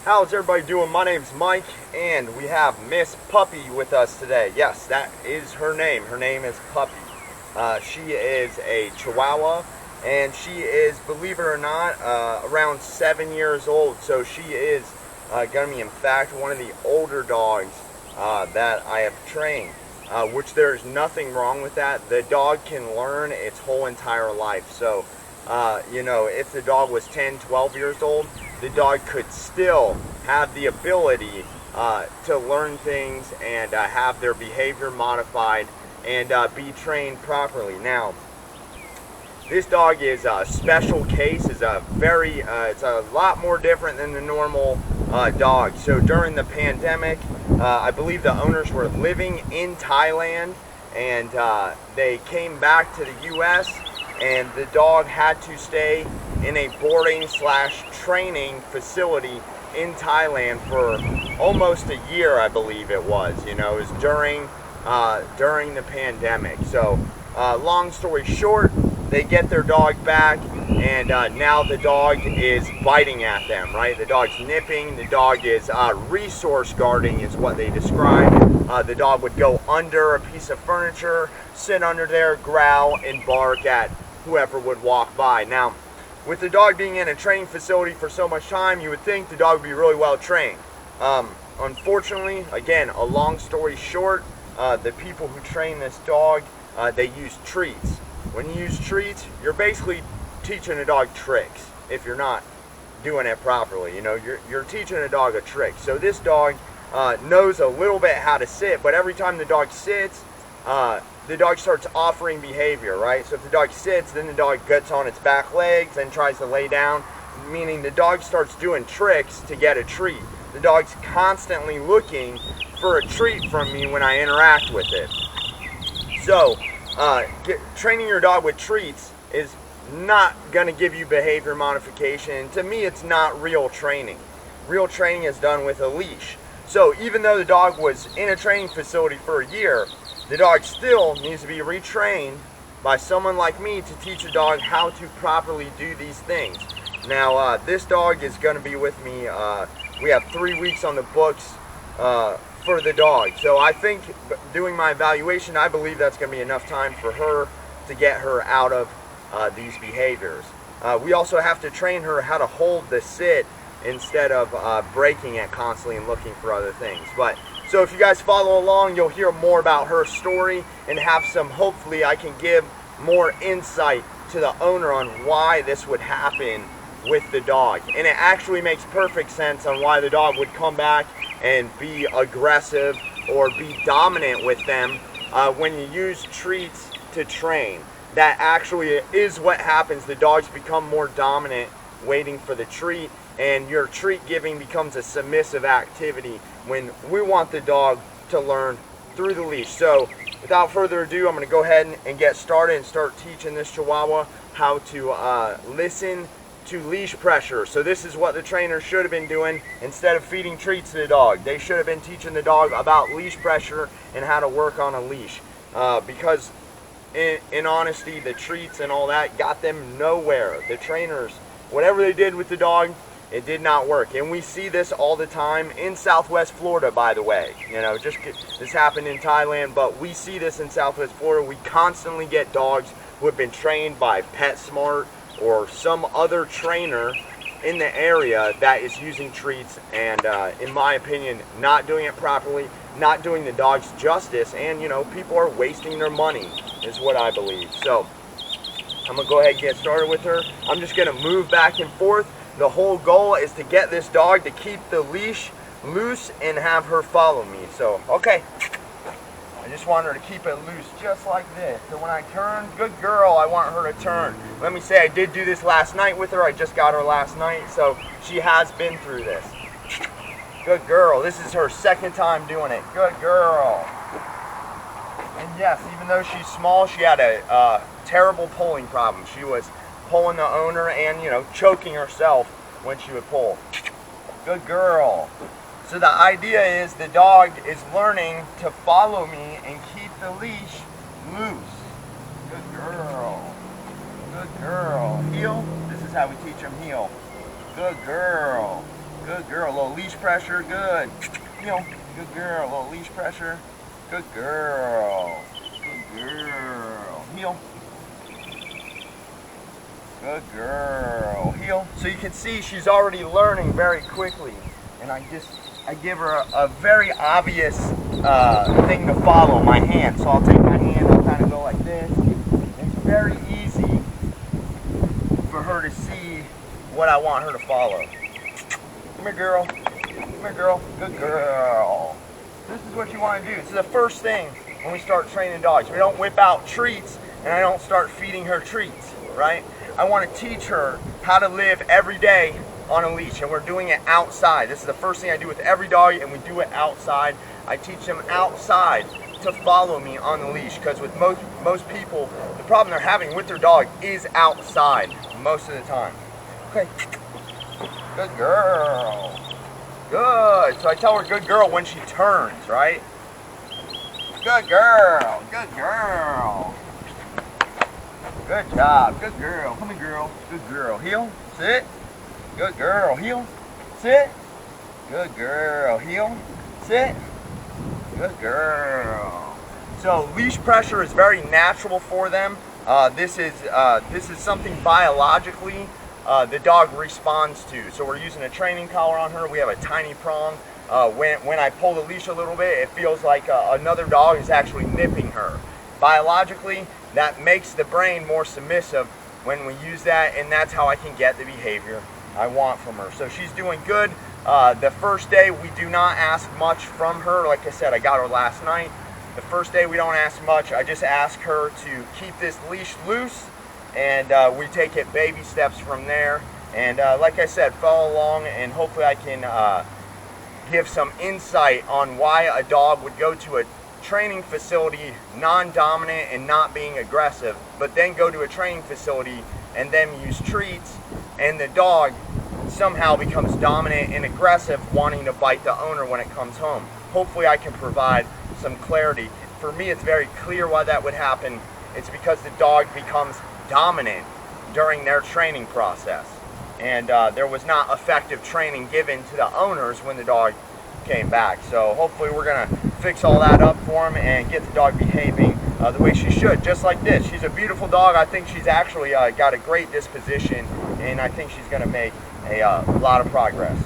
How's everybody doing? My name's Mike, and we have Miss Puppy with us today. Yes, that is her name. Her name is Puppy. She is a Chihuahua, and she is, believe it or not, around 7 years old. So she is going to be, in fact, one of the older dogs that I have trained, which there's nothing wrong with that. The dog can learn its whole entire life. So, if the dog was 10, 12 years old, the dog could still have the ability to learn things and have their behavior modified and be trained properly. Now, this dog is a special case. It's a lot more different than the normal dog. So during the pandemic, I believe the owners were living in Thailand, and they came back to the U.S. and the dog had to stay in a boarding/training facility in Thailand for almost a year, I believe it was. It was during the pandemic. So, long story short, they get their dog back, and now the dog is biting at them, right? The dog's nipping, the dog is resource guarding is what they describe. The dog would go under a piece of furniture, sit under there, growl, and bark at whoever would walk by. Now, with the dog being in a training facility for so much time, you would think the dog would be really well trained. Unfortunately, again, a long story short, the people who train this dog, they use treats. When you use treats, you're basically teaching a dog tricks if you're not doing it properly. You're teaching a dog a trick. So this dog knows a little bit how to sit, but every time the dog sits, the dog starts offering behavior, right? So if the dog sits, then the dog gets on its back legs and tries to lay down, meaning the dog starts doing tricks to get a treat. The dog's constantly looking for a treat from me when I interact with it. So, training your dog with treats is not going to give you behavior modification. To me, it's not real training. Real training is done with a leash. So even though the dog was in a training facility for a year, the dog still needs to be retrained by someone like me to teach a dog how to properly do these things. Now, this dog is going to be with me. We have 3 weeks on the books for the dog. So I think doing my evaluation, I believe that's going to be enough time for her to get her out of these behaviors. We also have to train her how to hold the sit instead of breaking it constantly and looking for other things. So if you guys follow along, you'll hear more about her story and have hopefully I can give more insight to the owner on why this would happen with the dog. And it actually makes perfect sense on why the dog would come back and be aggressive or be dominant with them when you use treats to train. That actually is what happens. The dogs become more dominant waiting for the treat, and your treat giving becomes a submissive activity when we want the dog to learn through the leash. So without further ado, I'm going to go ahead and get started and start teaching this Chihuahua how to listen to leash pressure. So this is what the trainer should have been doing instead of feeding treats to the dog. They should have been teaching the dog about leash pressure and how to work on a leash, because in honesty, the treats and all that got them nowhere. The trainers, whatever they did with the dog, it did not work. And we see this all the time in Southwest Florida, by the way. This happened in Thailand, but we see this in Southwest Florida. We constantly get dogs who have been trained by PetSmart or some other trainer in the area that is using treats and, in my opinion, not doing it properly, not doing the dogs justice, and, people are wasting their money, is what I believe. So, I'm going to go ahead and get started with her. I'm just going to move back and forth. The whole goal is to get this dog to keep the leash loose and have her follow me. So, okay. I just want her to keep it loose just like this. So when I turn, good girl, I want her to turn. Let me say I did do this last night with her. I just got her last night, so she has been through this. Good girl. This is her second time doing it. Good girl. And yes, even though she's small, she had a terrible pulling problem. She was pulling the owner and, choking herself when she would pull. Good girl. So the idea is the dog is learning to follow me and keep the leash loose. Good girl. Good girl. Heel. This is how we teach them heel. Good girl. Good girl. A little leash pressure. Good. Heel. Good girl. A little leash pressure. Good girl. Good girl. Heel. Good girl. Heel. So you can see she's already learning very quickly. And I give her a very obvious thing to follow, my hand. So I'll take my hand, I'll kind of go like this. It's very easy for her to see what I want her to follow. Come here, girl. Come here, girl. Good girl. This is what you want to do. This is the first thing when we start training dogs. We don't whip out treats and I don't start feeding her treats, right? I want to teach her how to live every day on a leash, and we're doing it outside. This is the first thing I do with every dog, and we do it outside. I teach them outside to follow me on the leash, because with most people, the problem they're having with their dog is outside most of the time. Okay, good girl. Good. So I tell her good girl when she turns, right? Good girl. Good girl. Good job. Good girl. Come here, girl. Good girl. Heel. Sit. Good girl. Heel. Sit. Good girl. Heel. Sit. Good girl. So leash pressure is very natural for them. This is something biologically the dog responds to. So we're using a training collar on her. We have a tiny prong. When I pull the leash a little bit, it feels like another dog is actually nipping her. Biologically, that makes the brain more submissive when we use that, and that's how I can get the behavior I want from her. So she's doing good. The first day we do not ask much from her. Like I said, I got her last night. The first day we don't ask much. I just ask her to keep this leash loose, and we take it baby steps from there. And like I said, follow along, and hopefully I can give some insight on why a dog would go to a training facility non-dominant and not being aggressive, but then go to a training facility and then use treats, and the dog somehow becomes dominant and aggressive, wanting to bite the owner when it comes home. Hopefully I can provide some clarity. For me, it's very clear why that would happen. It's because the dog becomes dominant during their training process, and there was not effective training given to the owners when the dog came back. So hopefully we're gonna fix all that up for him and get the dog behaving the way she should, just like this. She's a beautiful dog. I think she's actually got a great disposition, and I think she's gonna make a lot of progress.